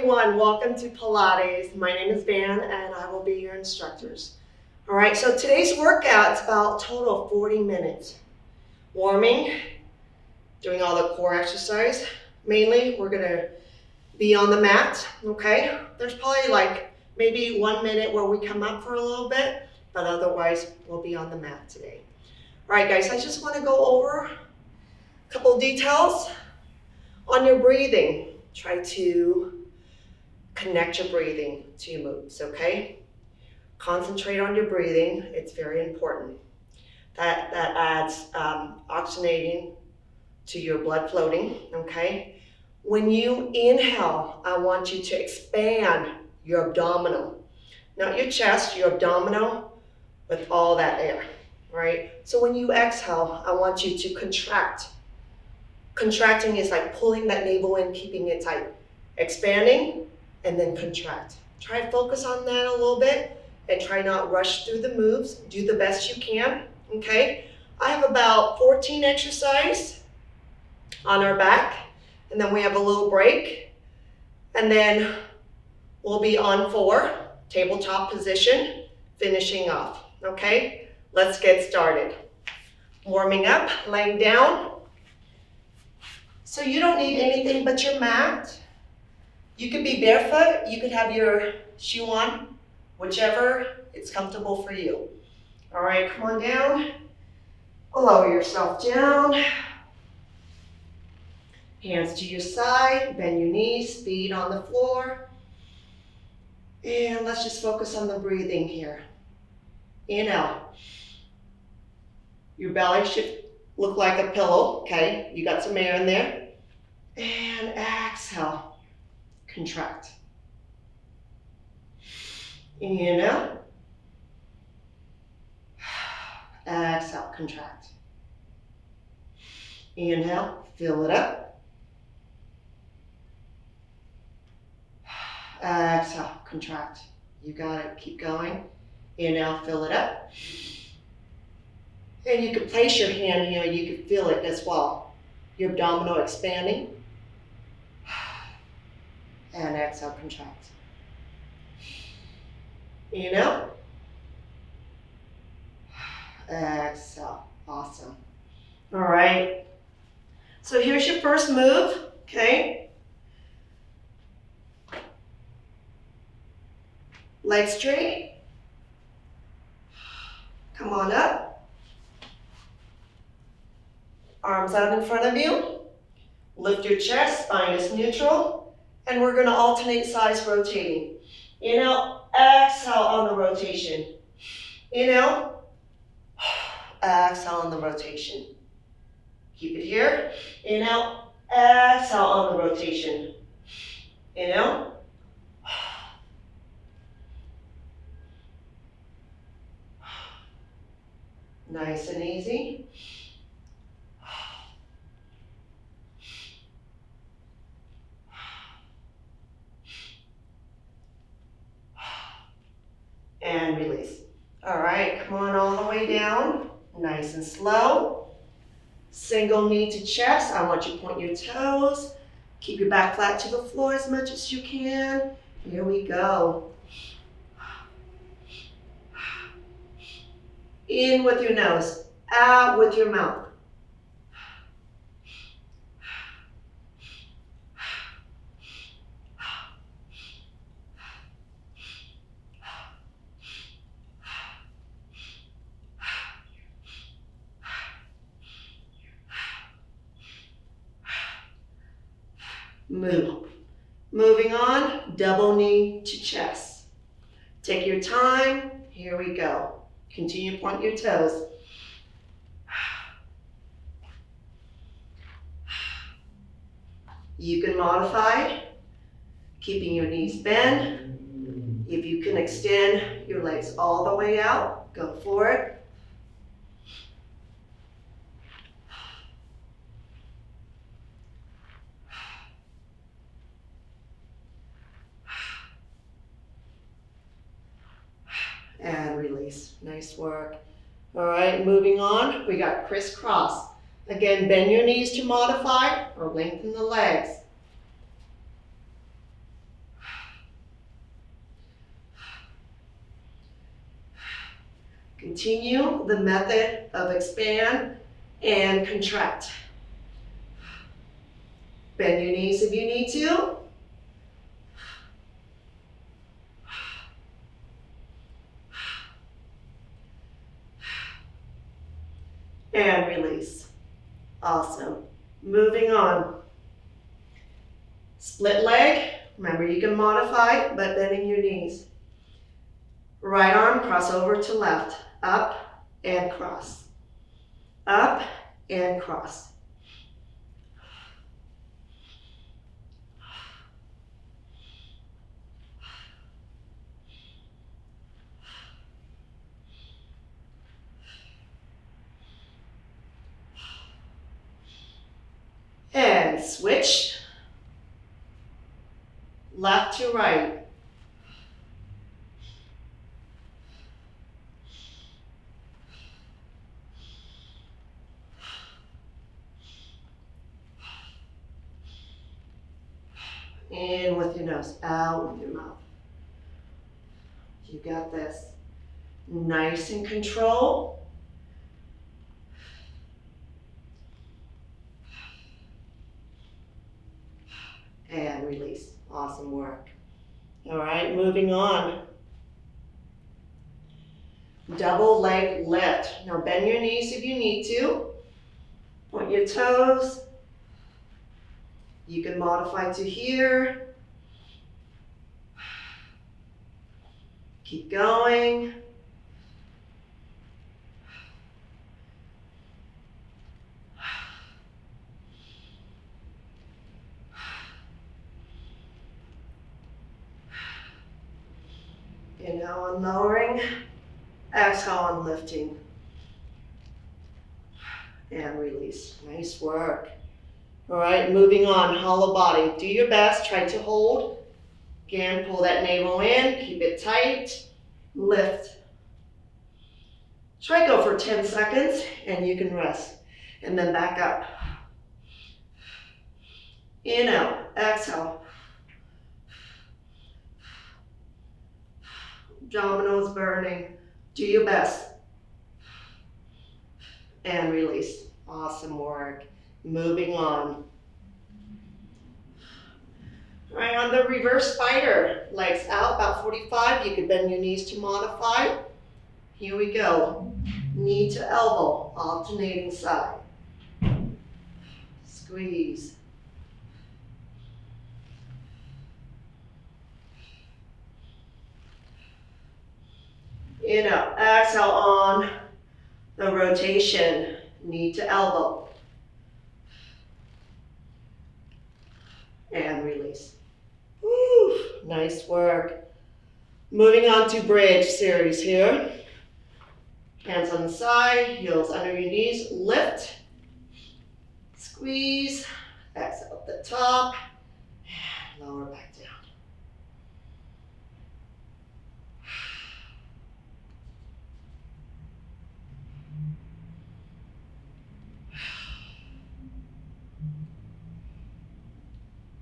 everyone, welcome to Pilates. My name is Van and I will be your instructors. All right, so today's workout's about a total of 40 minutes. Warming, doing all the core exercise. Mainly, we're gonna be on the mat, okay? There's probably like maybe 1 minute where we come up for a little bit, but otherwise we'll be on the mat today. All right, guys, I just wanna go over a couple details on your breathing. Try to connect your breathing to your moves, okay? Concentrate on your breathing, it's very important. That adds oxygenating to your blood floating, okay? When you inhale, I want you to expand your abdominal. Not your chest, your abdominal with all that air, right? So when you exhale, I want you to contract. Contracting is like pulling that navel in, keeping it tight. Expanding, and then contract. Try to focus on that a little bit, and try not rush through the moves. Do the best you can, okay? I have about 14 exercises on our back, and then we have a little break, and then we'll be on 4, tabletop position, finishing off, okay? Let's get started. Warming up, laying down. So you don't need anything but your mat. You could be barefoot, you could have your shoe on, whichever it's comfortable for you. All right, come on down. Lower yourself down. Hands to your side, bend your knees, feet on the floor. And let's just focus on the breathing here. Inhale. Your belly should look like a pillow, okay? You got some air in there. And exhale, contract. Inhale. Exhale, contract. Inhale, fill it up. Exhale, contract. You got it, keep going. Inhale, fill it up. And you can place your hand, you can feel it as well. Your abdominal expanding. And exhale, contract. Inhale. Exhale, awesome. All right. So here's your first move, okay? Legs straight. Come on up. Arms out in front of you. Lift your chest, spine is neutral. And we're gonna alternate sides rotating. Inhale, exhale on the rotation. Inhale, exhale on the rotation. Keep it here. Inhale, exhale on the rotation. Inhale. Nice and easy. And release. All right, come on all the way down. Nice and slow. Single knee to chest. I want you to point your toes. Keep your back flat to the floor as much as you can. Here we go. In with your nose, out with your mouth. Move. Moving on, double knee to chest. Take your time. Here we go. Continue to point your toes. You can modify, keeping your knees bent. If you can extend your legs all the way out, go for it. And release. Nice work. All right, moving on. We got Criss-Cross. Again, bend your knees to modify or lengthen the legs. Continue the method of expand and contract. Bend your knees if you need to. And release. Awesome. Moving on. Split leg. Remember, you can modify, but bending your knees. Right arm, cross over to left. Up and cross. Up and cross. And switch. Left to right. In with your nose, out with your mouth. You got this. Nice and control. And release. Awesome work. All right, moving on. Double leg lift. Now bend your knees if you need to. Point your toes. You can modify to here. Keep going. Inhale and lowering. Exhale and lifting. And release. Nice work. All right, moving on, hollow body. Do your best, try to hold. Again, pull that navel in, keep it tight. Lift. Try to go for 10 seconds and you can rest. And then back up. In, out, exhale. Abdominals burning. Do your best. And release. Awesome work. Moving on. All right, on the reverse spider, legs out about 45. You can bend your knees to modify. Here we go. Knee to elbow, alternating side. Squeeze. In, out, exhale on the rotation, knee to elbow. And release. Woo, nice work. Moving on to bridge series here. Hands on the side, heels under your knees, lift, squeeze, exhale at the top, and lower back down.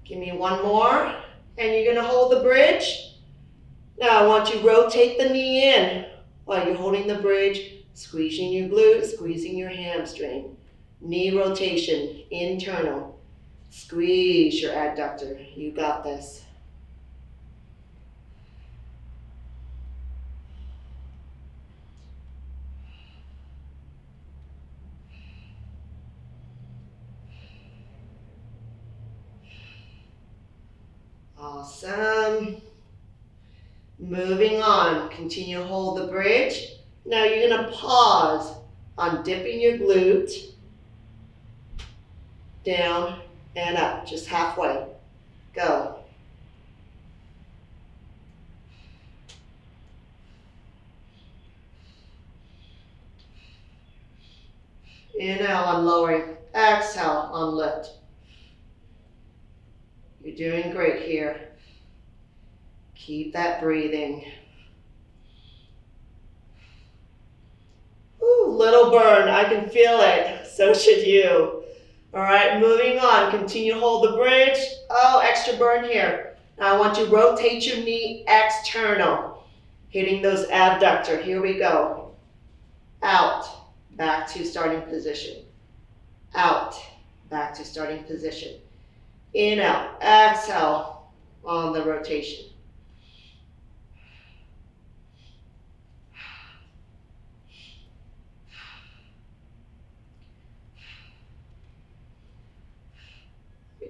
Give me one more, and you're gonna hold the bridge. Now I want you to rotate the knee in while you're holding the bridge, squeezing your glute, squeezing your hamstring. Knee rotation, internal. Squeeze your adductor, you got this. Awesome. Moving on, continue to hold the bridge. Now you're gonna pause on dipping your glute down and up, just halfway. Go. Inhale on lowering, exhale on lift. You're doing great here. Keep that breathing. Ooh, little burn, I can feel it. So should you. All right, moving on. Continue to hold the bridge. Oh, extra burn here. Now I want you to rotate your knee external, hitting those abductor. Here we go. out, back to starting position. Out, back to starting position. In, out, exhale on the rotation.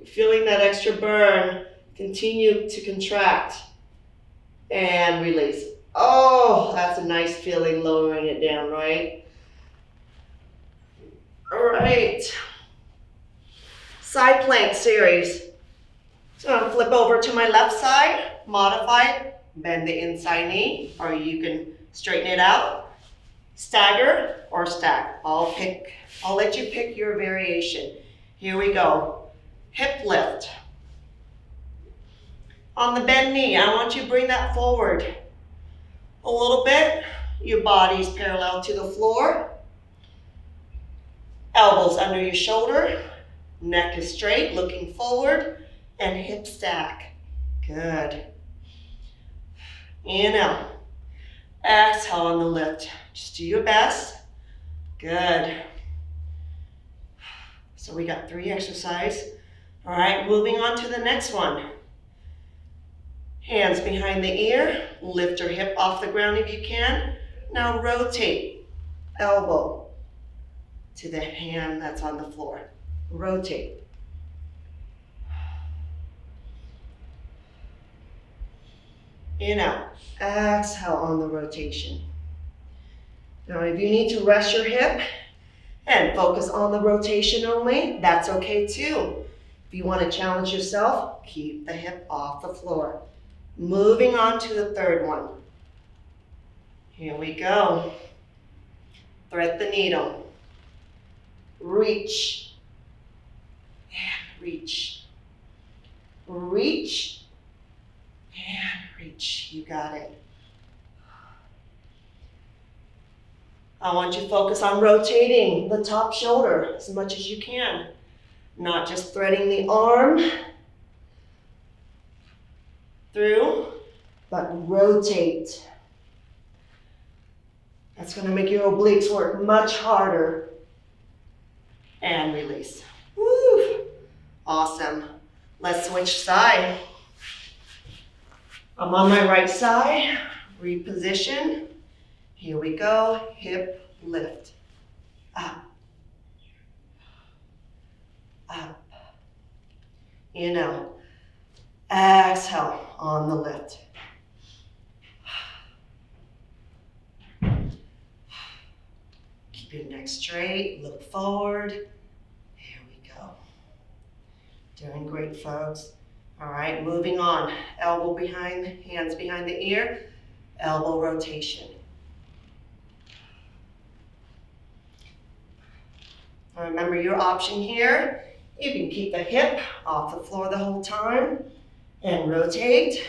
Feeling that extra burn, continue to contract and release. Oh, that's a nice feeling, lowering it down, right? All right. Side plank series. So I'm gonna flip over to my left side, modify, bend the inside knee, or you can straighten it out, stagger or stack. I'll let you pick your variation. Here we go. Hip lift. On the bend knee, I want you to bring that forward a little bit. Your body's parallel to the floor. Elbows under your shoulder. Neck is straight, looking forward, and hip stack. Good. In, out. Exhale on the lift. Just do your best. Good. So we got 3 exercises. All right, moving on to the next one. Hands behind the ear. Lift your hip off the ground if you can. Now rotate. Elbow to the hand that's on the floor. Rotate. In, out. Exhale on the rotation. Now if you need to rest your hip and focus on the rotation only, that's okay too. If you want to challenge yourself, keep the hip off the floor. Moving on to the third one. Here we go. Thread the needle. Reach. And reach. Reach. And reach. You got it. I want you to focus on rotating the top shoulder as much as you can. Not just threading the arm through, but rotate. That's going to make your obliques work much harder. And release. Woo! Awesome. Let's switch side. I'm on my right side. Reposition. Here we go. Hip lift. Up. Up. In, out. Exhale on the lift. Keep your neck straight. Look forward. Here we go. Doing great, folks. All right, moving on. Elbow behind, hands behind the ear. Elbow rotation. Remember your option here. You can keep the hip off the floor the whole time and rotate,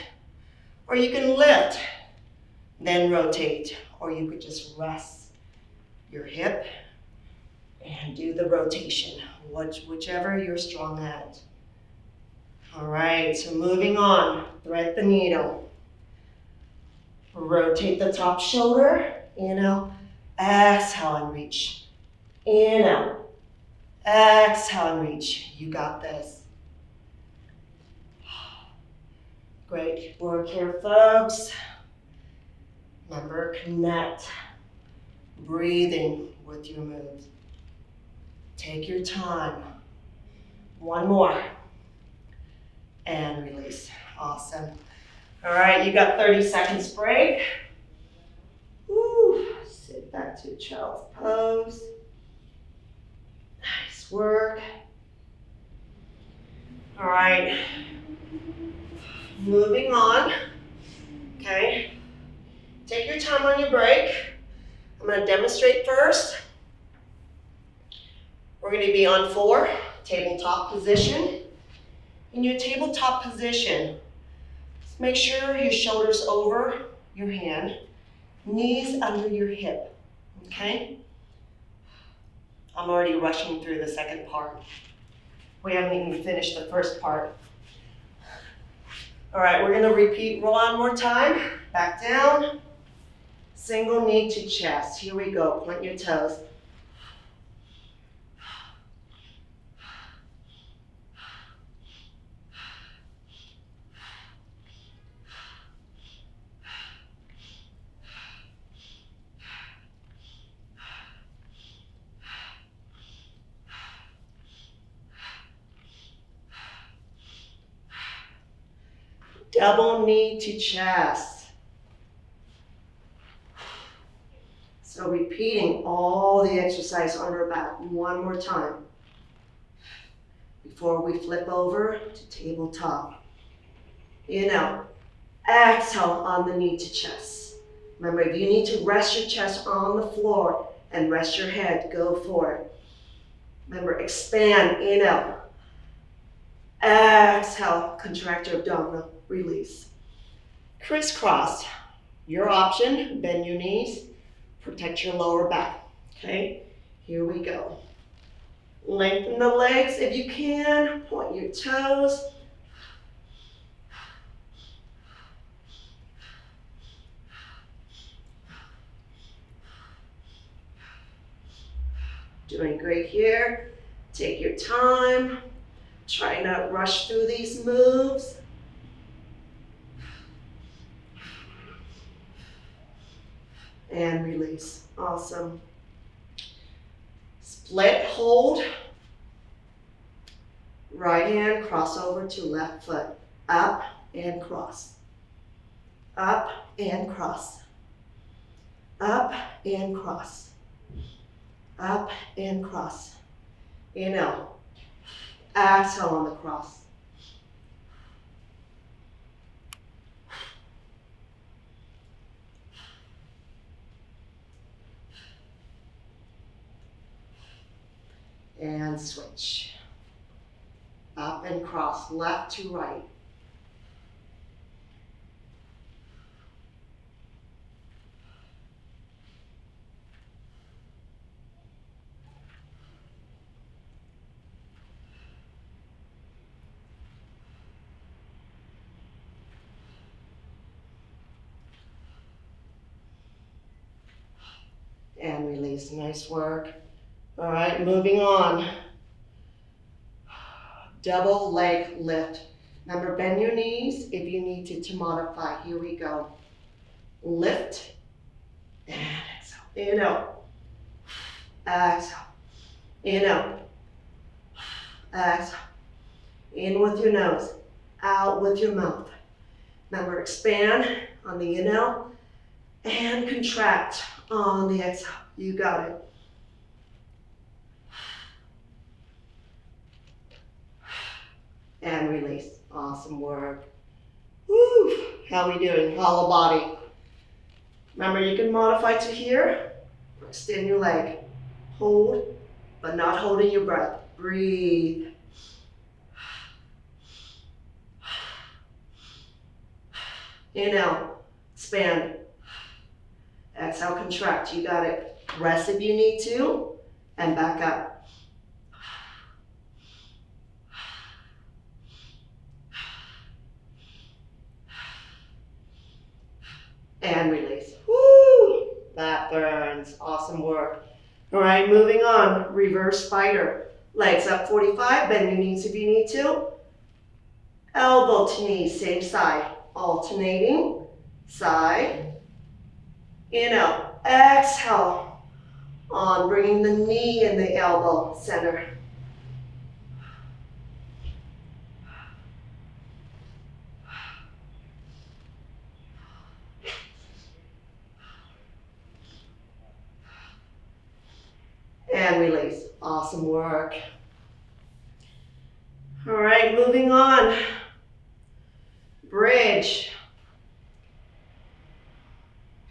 or you can lift, then rotate, or you could just rest your hip and do the rotation, whichever you're strong at. All right, so moving on, thread the needle. Rotate the top shoulder, in, out, exhale and reach. In, out. Exhale and reach. You got this. Great work here, folks. Remember, connect. Breathing with your moves. Take your time. One more. And release. Awesome. All right, you got 30 seconds break. Woo. Sit back to child's pose. Nice work. All right, moving on. Okay, take your time on your break. I'm going to demonstrate first. We're going to be on 4, tabletop position. In your tabletop position, just make sure your shoulders over your hand, knees under your hip. Okay? I'm already rushing through the second part. We haven't even finished the first part. All right, we're gonna repeat one more time. Back down, Single knee to chest. Here we go. Point your toes. Double knee to chest. So repeating all the exercise on our back one more time before we flip over to tabletop. Inhale, exhale on the knee to chest. Remember, if you need to rest your chest on the floor and rest your head, go for it. Remember, expand, inhale. Exhale, contract your abdominal, release. Criss-cross, your option, bend your knees, protect your lower back, okay? Here we go. Lengthen the legs if you can, point your toes. Doing great here. Take your time. Try not to rush through these moves. And release. Awesome. Split hold. Right hand cross over to left foot. Up and cross. Up and cross. Up and cross. Up and cross. Inhale. Exhale on the cross. And switch. Up and cross, left to right. And release, nice work. All right, moving on. Double leg lift. Remember, bend your knees if you need to modify. Here we go. Lift and exhale. Inhale. Exhale. Inhale. Exhale. In with your nose. Out with your mouth. Remember, expand on the inhale and contract on the exhale. You got it. And release. Awesome work. Woo! How we doing? Hollow body. Remember, you can modify to here. Extend your leg. Hold, but not holding your breath. Breathe. Inhale. Expand. Exhale, contract. You got it. Rest if you need to. And back up. And release. Woo! That burns. Awesome work. All right, moving on. Reverse spider. Legs up 45. Bend your knees if you need to. Elbow to knee, same side. Alternating. Side. Inhale. Exhale. On bringing the knee and the elbow center. And release. Awesome work. All right, moving on. Bridge.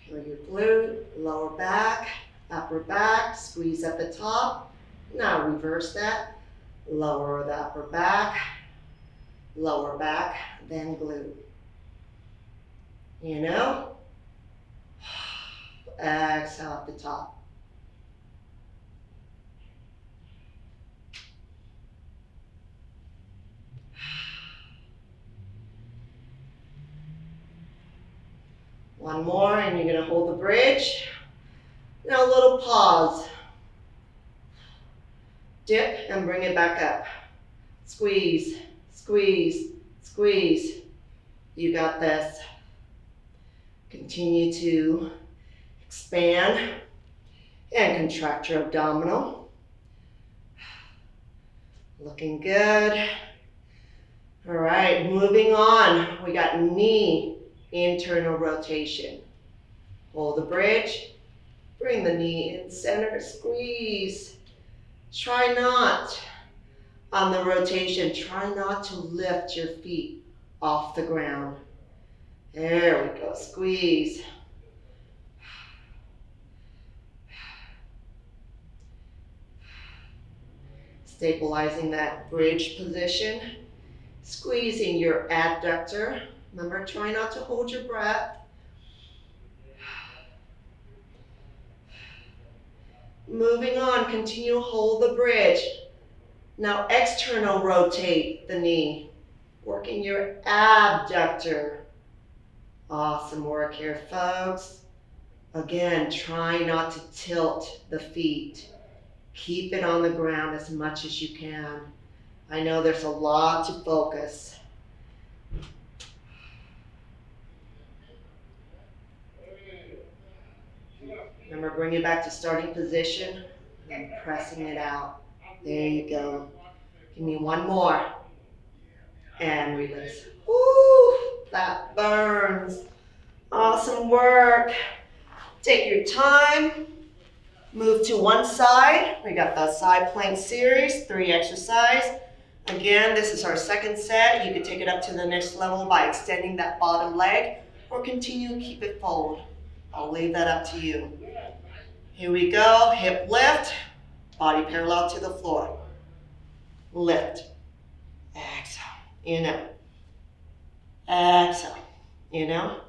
Feel your glute, lower back, upper back, squeeze at the top. Now reverse that. Lower the upper back, lower back, then glute. You know? Exhale at the top. One more, and you're gonna hold the bridge. Now a little pause. Dip and bring it back up. Squeeze, squeeze, squeeze. You got this. Continue to expand and contract your abdominal. Looking good. All right, moving on. We got knee internal rotation. Hold the bridge. Bring the knee in center. Squeeze. Try not, on the rotation, try not to lift your feet off the ground. There we go. Squeeze. Stabilizing that bridge position. Squeezing your adductor. Remember, try not to hold your breath. Moving on, continue to hold the bridge. Now external rotate the knee. Working your abductor. Awesome work here, folks. Again, try not to tilt the feet. Keep it on the ground as much as you can. I know there's a lot to focus. Remember, bring it back to starting position and pressing it out. There you go. Give me one more. And release. Woo! That burns. Awesome work. Take your time. Move to one side. We got the side plank series, 3 exercises. Again, this is our second set. You can take it up to the next level by extending that bottom leg or continue to keep it fold. I'll leave that up to you. Here we go. Hip lift. Body parallel to the floor. Lift. Exhale. In out. Exhale. In out.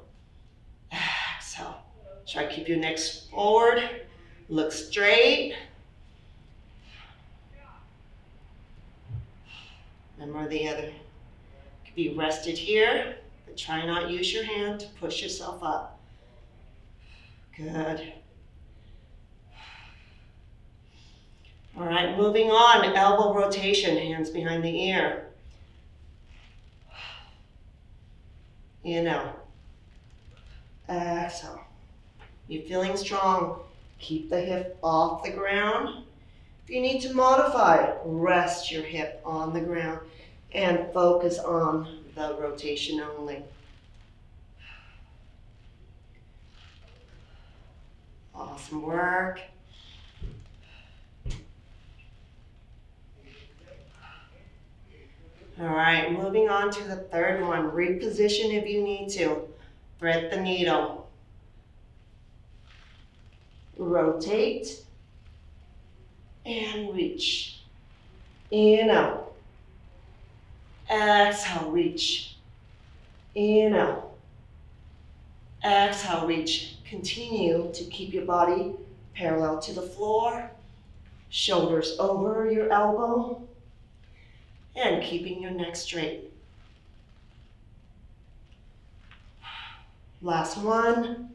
Exhale. Try to keep your neck forward. Look straight. Remember the other. Could be rested here, but try not use your hand to push yourself up. Good. All right, moving on. Elbow rotation, hands behind the ear. In out. Exhale. You're feeling strong. Keep the hip off the ground. If you need to modify, rest your hip on the ground and focus on the rotation only. Awesome work. All right, moving on to the third one. Reposition if you need to. Thread the needle. Rotate and reach. In, out. Exhale, reach. In, out. Exhale, reach. Continue to keep your body parallel to the floor. Shoulders over your elbow. And keeping your neck straight. Last one.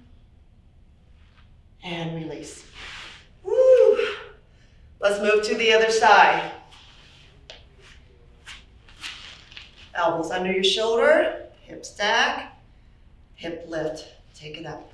And release. Woo! Let's move to the other side. Elbows under your shoulder, hip stack, hip lift. Take it up.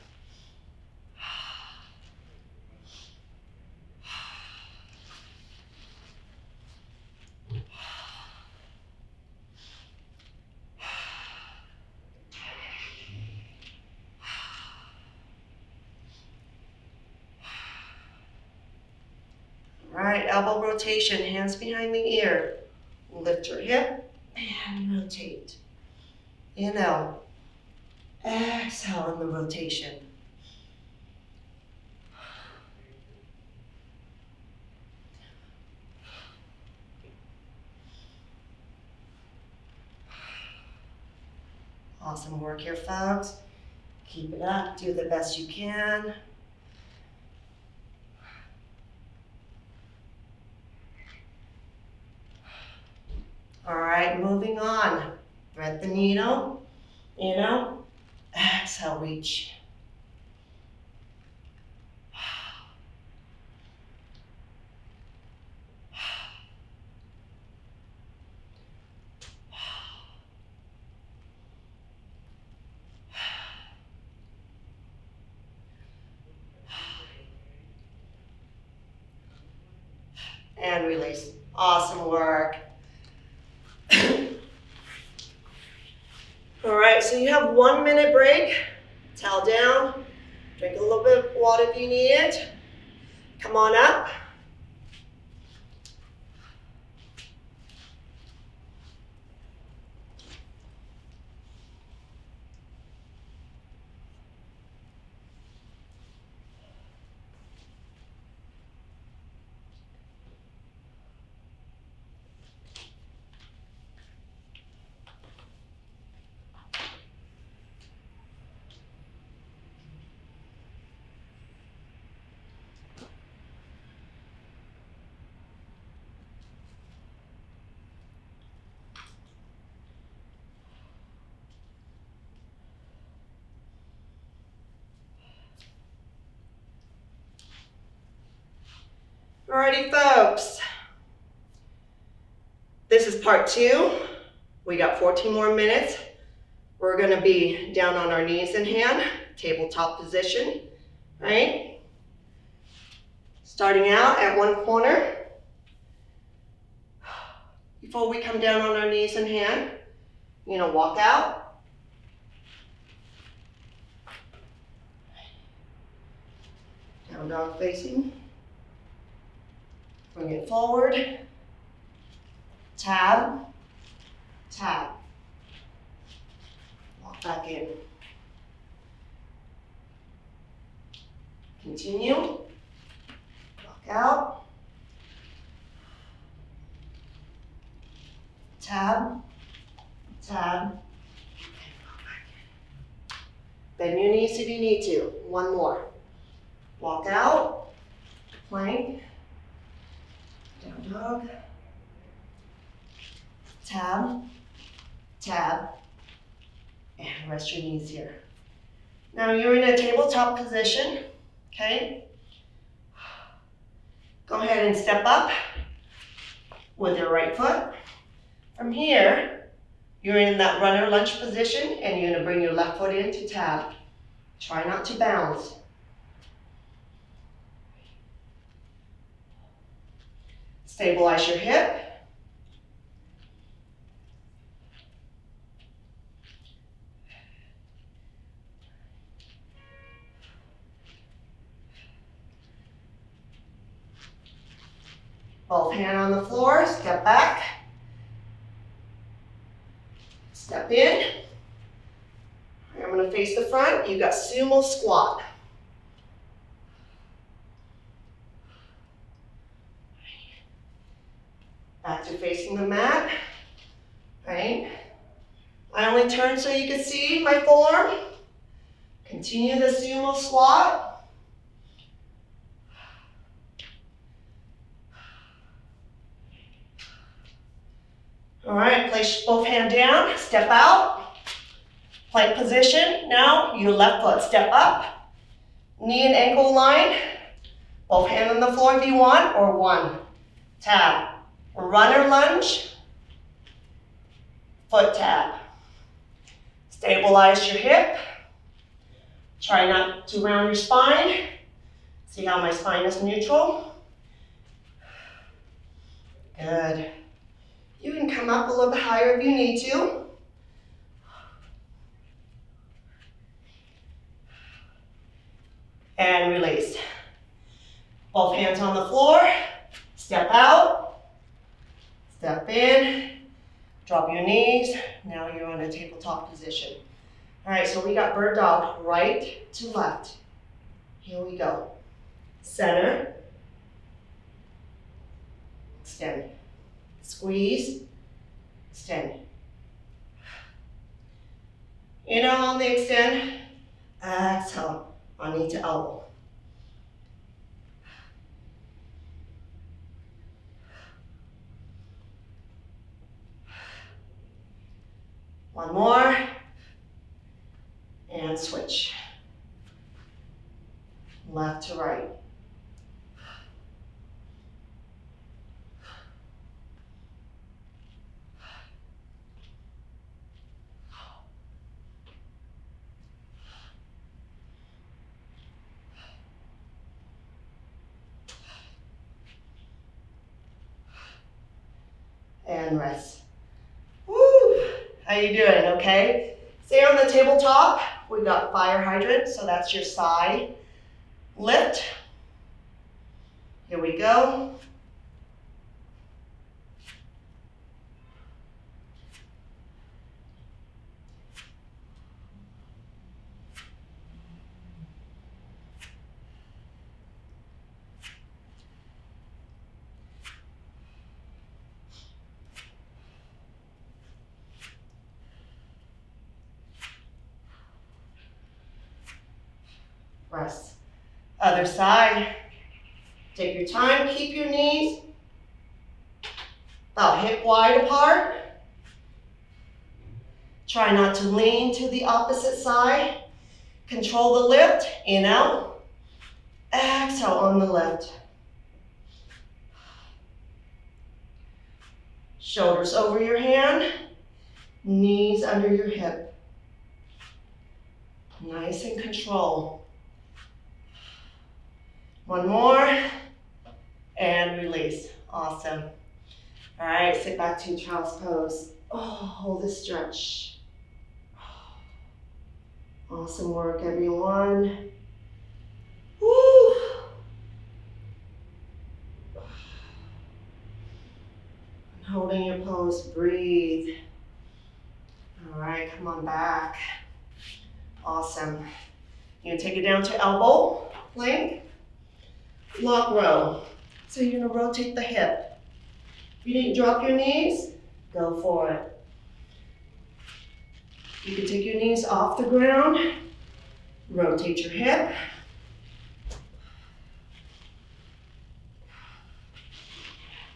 All right, elbow rotation, hands behind the ear. Lift your hip and rotate. In, out. Exhale in the rotation. Awesome work here, folks. Keep it up, do the best you can. All right, moving on. Thread the needle, exhale, reach. and release. Awesome work. All right, so you have 1 minute break. Towel down, drink a little bit of water if you need it. Come on up. Alrighty, folks. This is part 2. We got 14 more minutes. We're going to be down on our knees and hand, tabletop position, right? Starting out at one corner. Before we come down on our knees and hand, you're going to walk out. Down dog facing. Bring it forward. Tab. Tab. Walk back in. Continue. Walk out. Tab. Tab. Bend your knees if you need to. One more. Walk out. Plank. Down dog. Tab. Tab. And rest your knees here. Now you're in a tabletop position, okay? Go ahead and step up with your right foot. From here, you're in that runner lunge position and you're gonna bring your left foot into tab. Try not to bounce. Stabilize your hip. Both hands on the floor, step back. Step in. I'm going to face the front. You got Sumo Squat. Back to facing the mat. Right? I only turn so you can see my form. Continue the Sumo Squat. All right, place both hands down, step out, plank position. Now your left foot, step up, knee and ankle line, both hands on the floor if you want, or one. Tab, runner lunge, foot tab. Stabilize your hip. Try not to round your spine. See how my spine is neutral? Good. You can come up a little bit higher if you need to. And release. Both hands on the floor. Step out. Step in. Drop your knees. Now you're in a tabletop position. All right, so we got bird dog right to left. Here we go. Center. Extend. Squeeze, extend. Inhale on the extend, exhale on knee to elbow. One more, and switch. Left to right. and rest. Woo! How you doing? Okay. Stay on the tabletop. We've got fire hydrant, so that's your side lift. Here we go. Rest. Other side. Take your time. Keep your knees about hip wide apart. Try not to lean to the opposite side. Control the lift. In, out. Exhale on the lift. Shoulders over your hand. Knees under your hip. Nice and control. One more, and release. Awesome. All right, sit back to child's pose. Oh, hold the stretch. Awesome work, everyone. Woo. Holding your pose, breathe. All right, come on back. Awesome. You're gonna take it down to elbow length. Lock row. So you're gonna rotate the hip. If you didn't drop your knees, go for it. You can take your knees off the ground, rotate your hip.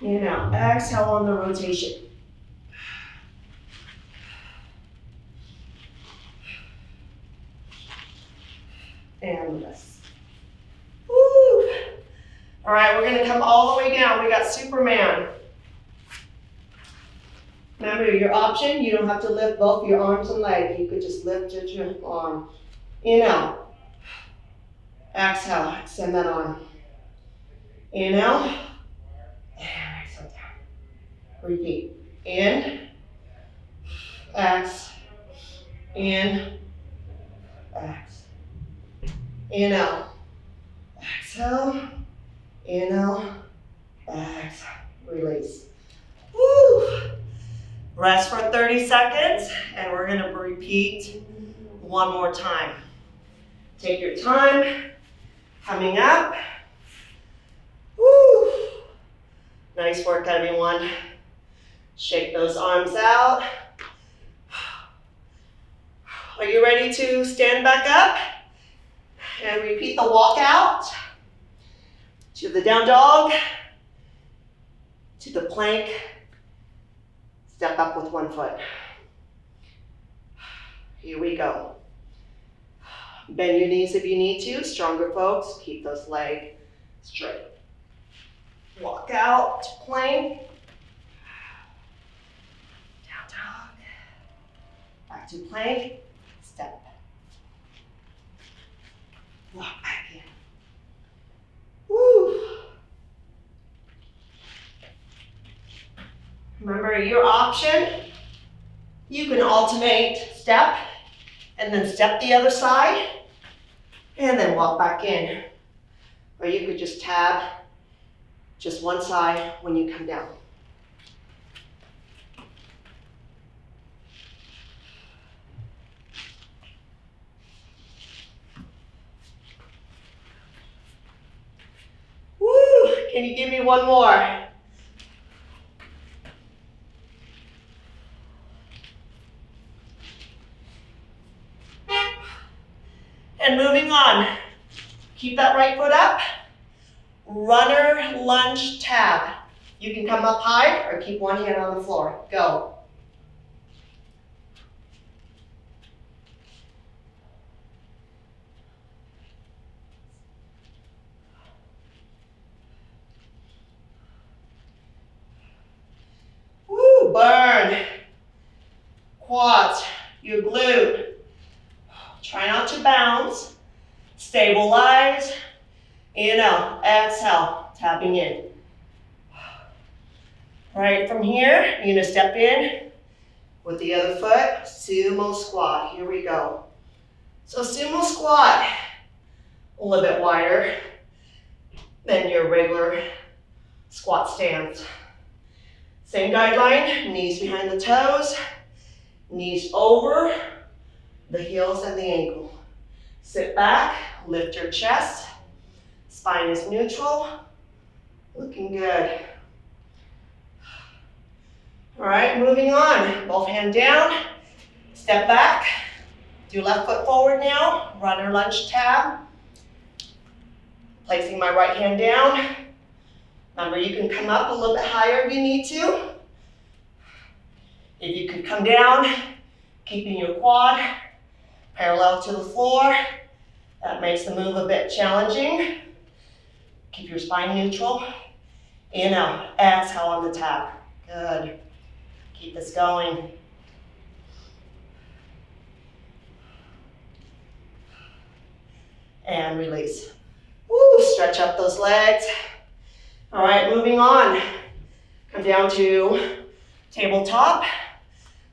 And out, exhale on the rotation. And rest. Woo! All right, we're gonna come all the way down. We got Superman. Remember, your option, you don't have to lift both your arms and legs. You could just lift just your arm. In, out. Exhale, extend that arm. In, out. And exhale down. Repeat. In. X. In. X. In, out. Exhale. In, out. Exhale. Release. Woo! Rest for 30 seconds, and we're gonna repeat one more time. Take your time. Coming up. Woo! Nice work, everyone. Shake those arms out. Are you ready to stand back up? And repeat the walk out. To the down dog. To the plank. Step up with one foot. Here we go. Bend your knees if you need to. Stronger folks, keep those legs straight. Walk out to plank. Down dog. Back to plank. Step. Walk back in. Woo. Remember, your option, you can alternate step and then step the other side and then walk back in. Or you could just tab just one side when you come down. Woo! Can you give me one more? And moving on, keep that right foot up. Runner lunge tab. You can come up high or keep one hand on the floor. Go. Woo, burn. Quads, your glute. Try not to bounce. Stabilize. In, out. Exhale. Tapping in. All right, from here, you're gonna step in with the other foot, Sumo Squat. Here we go. So Sumo Squat, a little bit wider than your regular squat stance. Same guideline, knees behind the toes, knees over the heels and the ankle. Sit back, lift your chest, spine is neutral, looking good. All right, moving on, both hands down, step back, do left foot forward now, runner lunge tab. Placing my right hand down. Remember, you can come up a little bit higher if you need to. If you could come down, keeping your quad parallel to the floor. That makes the move a bit challenging. Keep your spine neutral. In, out, exhale on the tab. Good. Keep this going. And release. Woo, stretch up those legs. All right, moving on. Come down to tabletop.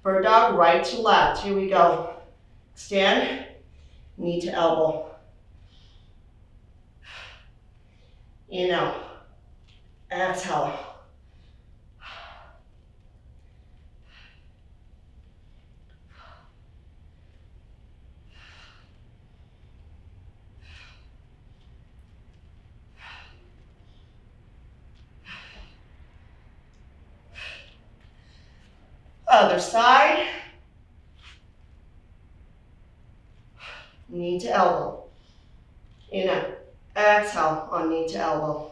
Bird dog, right to left. Here we go. Extend, knee to elbow. In, out. Exhale. Other side. Knee to elbow. In, out. Exhale on knee to elbow.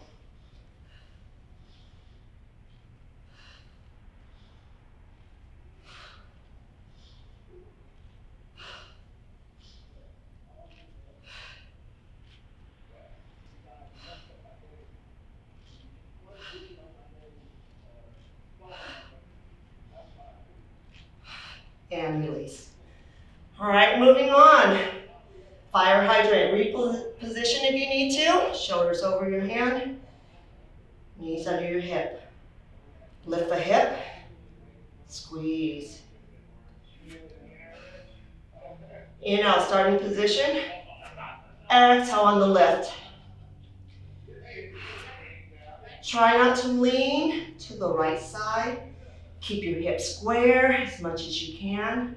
And release. All right, moving on. Fire hydrant, reposition if you need to. Shoulders over your hand, knees under your hip. Lift the hip, squeeze. In, out, starting position. Exhale on the lift. Try not to lean to the right side. Keep your hips square as much as you can.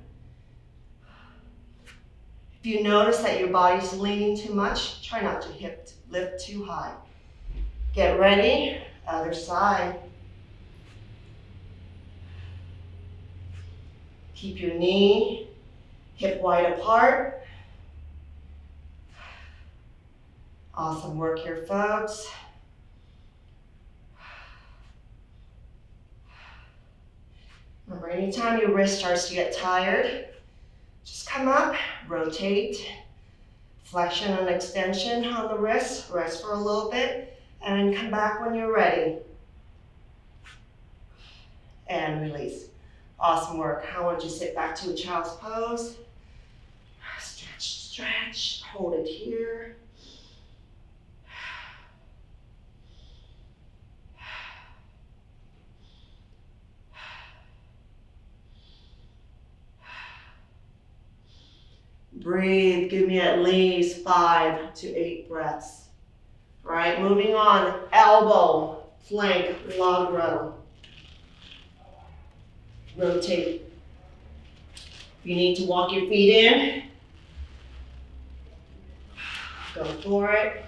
If you notice that your body's leaning too much, try not to lift too high. Get ready, other side. Keep your knee, hip wide apart. Awesome work here, folks. Remember, anytime your wrist starts to get tired, just come up, rotate, flexion and extension on the wrist, rest for a little bit, and come back when you're ready. And release. Awesome work. I want you to sit back to a child's pose. Stretch, stretch, hold it here. Breathe, give me at least 5 to 8 breaths. All right, moving on, elbow, flank, log row. Rotate. If you need to walk your feet in, go for it.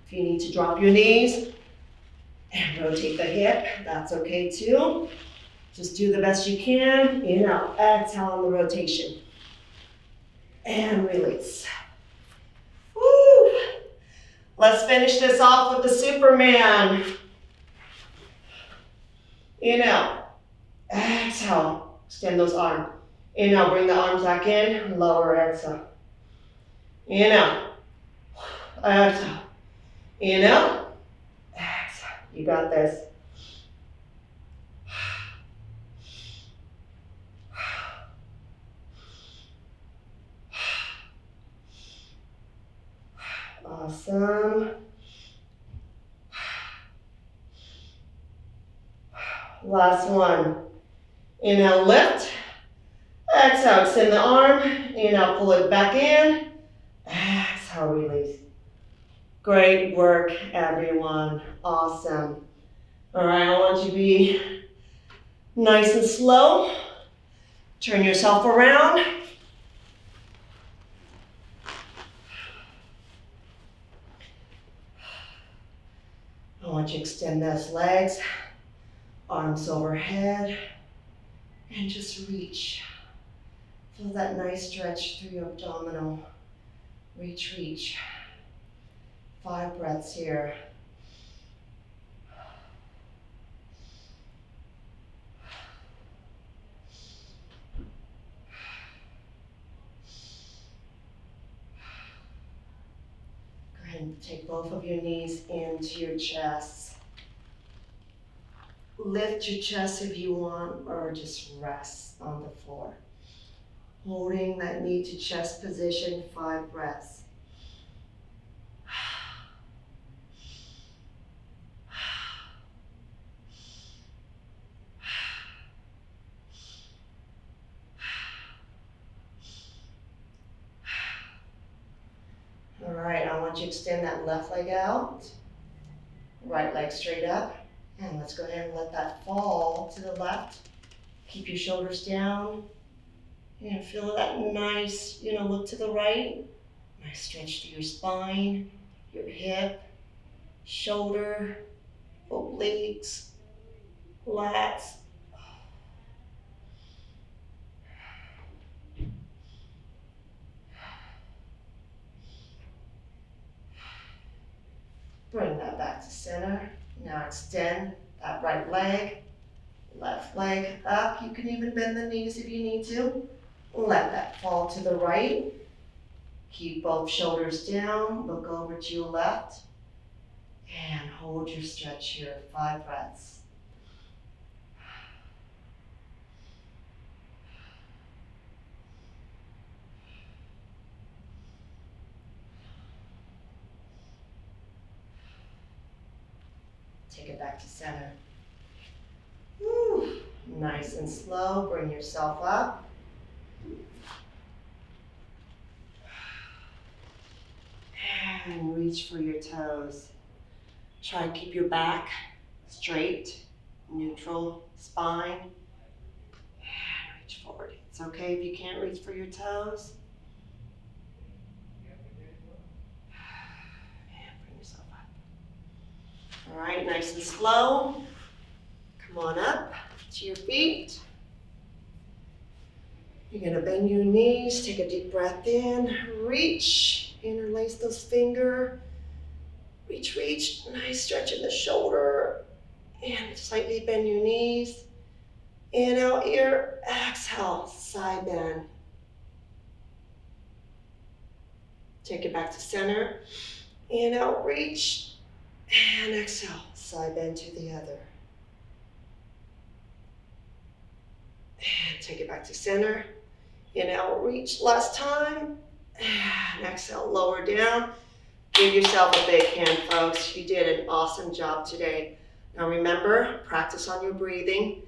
If you need to drop your knees and rotate the hip, that's okay too. Just do the best you can. In, out, exhale on the rotation. And release. Woo! Let's finish this off with the Superman. In, out, exhale. Extend those arms. In, out, bring the arms back in. Lower, exhale. In, out, exhale. In, out, exhale. You got this. Awesome. Last one. Inhale, lift. Exhale, extend the arm. Inhale, pull it back in. Exhale, release. Great work, everyone. Awesome. All right, I want you to be nice and slow. Turn yourself around. I want you to extend those legs, arms overhead, and just reach. Feel that nice stretch through your abdominal. Reach, reach. 5 breaths here. Go ahead and take both of your knees into your chest. Lift your chest if you want, or just rest on the floor. Holding that knee to chest position, 5 breaths. All right, I want you to extend that left leg out, right leg straight up, and let's go ahead and let that fall to the left. Keep your shoulders down, and feel that nice, look to the right. Nice stretch to your spine, your hip, shoulder, obliques, lats. Bring that back to center. Now extend that right leg, left leg up. You can even bend the knees if you need to. Let that fall to the right. Keep both shoulders down. Look over to your left. And hold your stretch here. 5 breaths. Take it back to center. Woo. Nice and slow. Bring yourself up. And reach for your toes. Try to keep your back straight, neutral spine. And reach forward. It's okay if you can't reach for your toes. And bring yourself up. All right, nice and slow. Come on up to your feet. You're gonna bend your knees, take a deep breath in, reach, interlace those fingers. Reach, reach, nice stretch in the shoulder, and slightly bend your knees. Inhale, ear, exhale, side bend. Take it back to center. Inhale, reach, and exhale, side bend to the other. And take it back to center. Inhale, reach last time, and exhale, lower down. Give yourself a big hand, folks. You did an awesome job today. Now remember, practice on your breathing.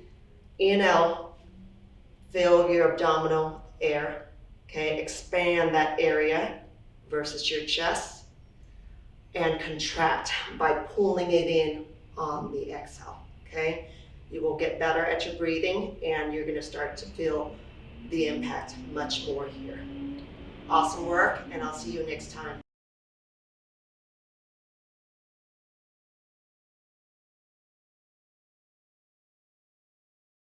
Inhale, fill your abdominal air. Okay, expand that area versus your chest. And contract by pulling it in on the exhale. Okay, you will get better at your breathing, and you're going to start to feel the impact much more here. Awesome work, and I'll see you next time.